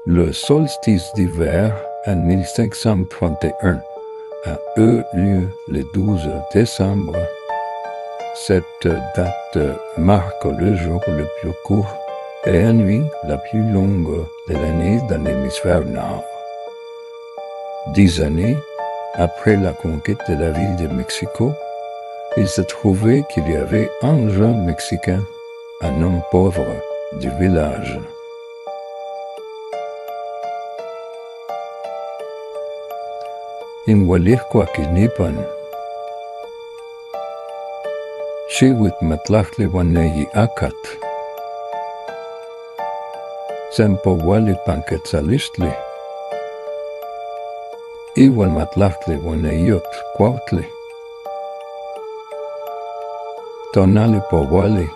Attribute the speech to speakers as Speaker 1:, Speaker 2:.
Speaker 1: Le solstice d'hiver en 1531 a eu lieu le 12 décembre. Cette date marque le jour le plus court et la nuit la plus longue de l'année dans l'hémisphère nord. 10 années après la conquête de la ville de Mexico, il se trouvait qu'il y avait un jeune Mexicain, un homme pauvre du village. Inwalirqua kinipan. Shiwit matlachtli waneyi akat. Sempo walit panquetzalistli. Iwal matlachtli waneyot cuautli. Tonali po wali.